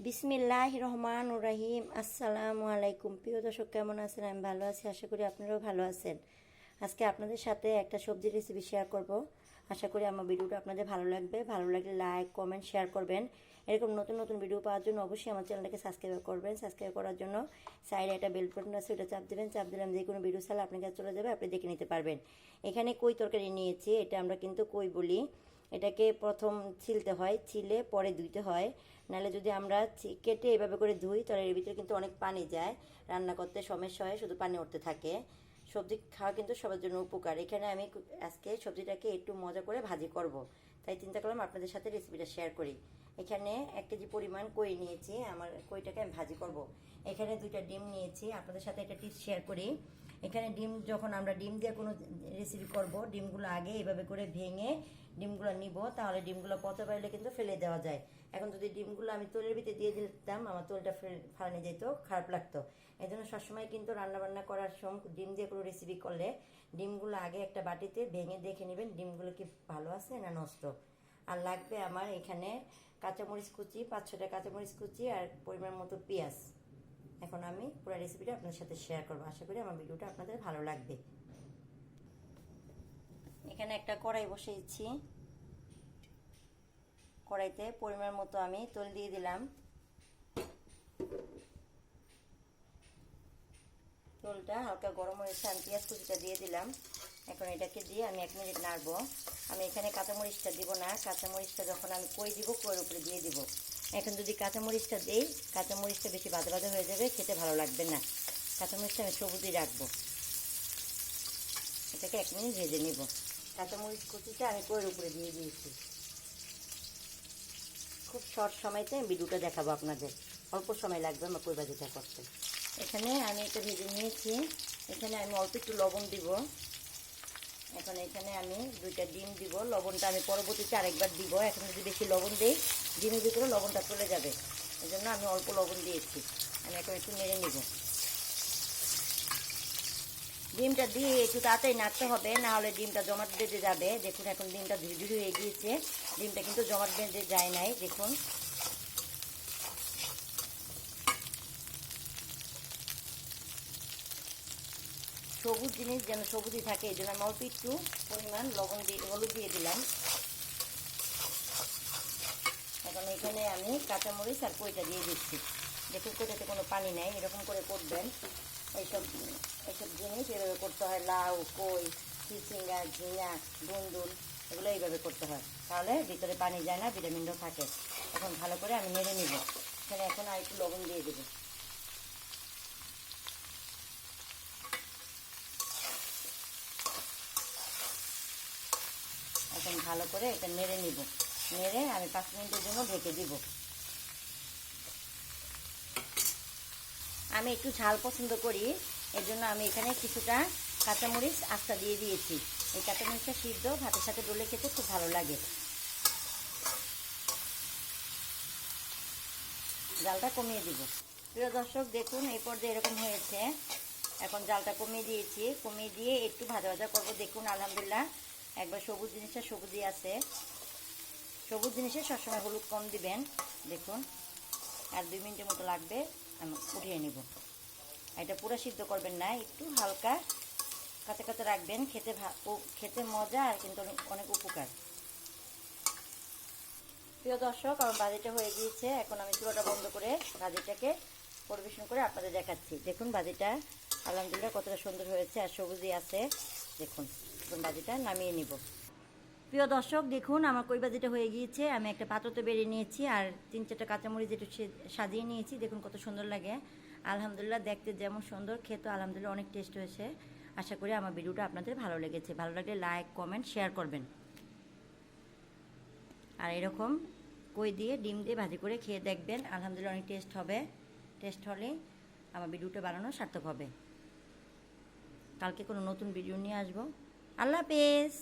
বিসমিল্লাহির রহমানির রহিম। আসসালামু আলাইকুম। প্রিয় দর্শক, কেমন আছেন? আমি ভালো আছি, আশা করি আপনারাও ভালো আছেন। আজকে আপনাদের সাথে একটা সবজি রেসিপি শেয়ার করব। আশা করি আমার ভিডিওটা আপনাদের ভালো লাগবে। ভালো লাগলে লাইক, কমেন্ট, শেয়ার করবেন। এরকম নতুন নতুন ভিডিও পাওয়ার জন্য অবশ্যই আমার চ্যানেলটাকে সাবস্ক্রাইব করবেন। সাবস্ক্রাইব করার জন্য সাইডে একটা বেল বাটন আছে, ওটা চাপ দেবেন। চাপ দিলাম যে কোনো ভিডিও চাইলে আপনার কাছে চলে যাবে, আপনি দেখে নিতে পারবেন। এখানে কই তরকারি নিয়েছি, এটা আমরা কিন্তু কই বলি। এটাকে প্রথম ছিলতে হয়, ছিলে পরে ধুইতে হয়। নাহলে যদি আমরা কেটে এভাবে করে ধুই তাহলে এর ভিতরে কিন্তু অনেক পানি যায়, রান্না করতে সমস্যা হয়, শুধু পানি উঠতে থাকে। সবজি খাওয়া কিন্তু সবার জন্য উপকার। এখানে আমি আজকে সবজিটাকে একটু মজা করে ভাজি করব, তাই চিন্তা করলাম আপনাদের সাথে রেসিপিটা শেয়ার করি। এখানে 1 কেজি পরিমাণ কই নিয়েছি, আমার কইটাকে আমি ভাজি করব। এখানে 2টা ডিম নিয়েছি, আপনাদের সাথে একটা টিপস শেয়ার করি। এখানে ডিম, যখন আমরা ডিম দিয়ে কোনো রেসিপি করব, ডিমগুলো আগে এভাবে করে ভেঙে ডিমগুলো নিব, তাহলে ডিমগুলো পচা পাইলে কিন্তু ফেলে দেওয়া যায়। এখন যদি ডিমগুলো আমি তোলের ভিতরে দিয়ে দিতাম, আমার তোলটা ফালানো যেত, খারাপ লাগতো। এই জন্য সবসময় কিন্তু রান্নাবান্না করার সময় ডিম দিয়ে কোনো রেসিপি করলে ডিমগুলো আগে একটা বাটিতে ভেঙে দেখে নেবেন ডিমগুলো কি ভালো আছে না নষ্ট। আর লাগবে আমার এখানে কাঁচামরিচ কুচি, 5-6টা কাঁচামরিচ কুচি, আর পরিমাণ মতো পেঁয়াজ। এখন আমি পুরো রেসিপিটা আপনাদের সাথে শেয়ার করবো। আশা করি আমার ভিডিওটা আপনাদের ভালো লাগবে। এখানে একটা কড়াই বসিয়েছি, কড়াইতে পরিমাণ মতো আমি তেল দিয়ে দিলাম। তেলটা হালকা গরম হয়েছে, আমি পেঁয়াজ কুচিটা দিয়ে দিলাম। এখন এটাকে দিয়ে আমি 1 মিনিট নাড়বো। আমি এখানে কাঁচামরিচটা দিব না, কাঁচামরিচটা যখন আমি কই দিব কইয়ের উপরে দিয়ে দিব। এখন যদি কাঁচামরিচটা দিই, কাঁচামরিচটা বেশি ভাজা ভাজা হয়ে যাবে, খেতে ভালো লাগবে না। কাঁচামরিচটা আমি সবুজই রাখবো। এটাকে 1 মিনিট ভেজে নিব। কাঁচামরিচ কুচিটা আমি কইয়ের উপরে দিয়ে দিয়েছি। খুব শর্ট সময়তে আমি ভিডিওটা দেখাবো আপনাদের, অল্প সময় লাগবে আমার কই ভাজিটা করতে। এখানে আমি এটা ভেজে নিয়েছি, এখানে আমি অল্প একটু লবণ দিব। এখন এখানে আমি 2টা ডিম দিব, লবণটা আমি পরবর্তীতে আরেকবার দিব। এখন যদি বেশি লবণ দিই ডিমের ভিতরে লবণটা চলে যাবে, এই জন্য আমি অল্প লবণ দিয়েছি। আমি এখন একটু নেড়ে নিব। ডিমটা দিয়ে একটু তাড়াতাড়ি নাড়তে হবে, না হলে ডিমটা জমাট বেঁধে যাবে। দেখুন এখন ডিমটা ধীরে ধীরে হয়ে গিয়েছে, ডিমটা কিন্তু জমাট বেঁধে যায় নাই। দেখুন সবুজ জিনিস যেন সবুজই থাকে, এই জন্য আমি অল্প একটু পরিমাণ লবণ দিয়ে হলুদ দিয়ে দিলাম। এখন এখানে আমি কাঁচামরিচ আর কইটা দিয়ে দিচ্ছি। দেখুন কইটাতে কোনো পানি নেই, এরকম করে করবেন। এইসব জিনিস এভাবে করতে হয়, লাউ, কই, চিচিঙ্গা, ঝিঙা, দুন্দুল, এগুলো এইভাবে করতে হয়, তাহলে ভিতরে পানি যায় না, ভিটামিনও থাকে। এখন ভালো করে আমি নেড়ে নিব। এখানে এখন আর একটু লবণ দিয়ে দেবো। এখন ভালো করে এটা নেড়ে নিব, নেড়ে আমি 5 মিনিটের জন্য ঢেকে দিব। আমি একটু ঝাল পছন্দ করি, এর জন্য আমি এখানে কিছুটা কাঁচামরিচ আস্তা দিয়ে দিয়েছি। এই কাঁচামরিচটা সিদ্ধ ভাতের সাথে ডলে খেতে খুব ভালো লাগে। জালটা কমিয়ে দিব। প্রিয় দর্শক, দেখুন এই পর্যায়ে এরকম হয়েছে। এখন জালটা কমিয়ে দিয়েছি, কমিয়ে দিয়ে একটু ভাজা ভাজা করবো। দেখুন আলহামদুলিল্লাহ, একবার সবুজ জিনিসটা সবুজই আছে। সবুজ জিনিসে সবসময় হলুদ কম দিবেন। দেখুন আর 2 মিনিটের মতো লাগবে, আমি উঠিয়ে নিব। এটা পুরো সিদ্ধ করবেন না, একটু হালকা কাঁচা কাঁচা রাখবেন, খেতে মজা আর কিন্তু অনেক উপকার। প্রিয় দর্শক, আমার ভাজিটা হয়ে গিয়েছে। এখন আমি চুলাটা বন্ধ করে ভাজিটাকে পরিবেশন করে আপনাদের দেখাচ্ছি। দেখুন ভাজিটা আলহামদুলিল্লাহ কতটা সুন্দর হয়েছে, আর সবুজই আছে। দেখুন এখন ভাজিটা নামিয়ে নিব। প্রিয় দর্শক, দেখুন আমার কই ভাজিটা হয়ে গিয়েছে। আমি একটা পাত্রতে বেরিয়ে নিয়েছি, আর 3-4টা কাঁচামরিচ একটু সাজিয়ে নিয়েছি। দেখুন কত সুন্দর লাগে। আলহামদুলিল্লাহ দেখতে যেমন সুন্দর, খেতে আলহামদুলিল্লাহ অনেক টেস্ট হয়েছে। আশা করি আমার ভিডিওটা আপনাদের ভালো লেগেছে। ভালো লাগলে লাইক, কমেন্ট, শেয়ার করবেন। আর এরকম কই দিয়ে ডিম দিয়ে ভাজি করে খেয়ে দেখবেন, আলহামদুলিল্লাহ অনেক টেস্ট হবে। টেস্ট হলে আমার ভিডিওটা বানানো সার্থক হবে। কালকে কোনো নতুন ভিডিও নিয়ে আসবো। আল্লাহ হাফেজ।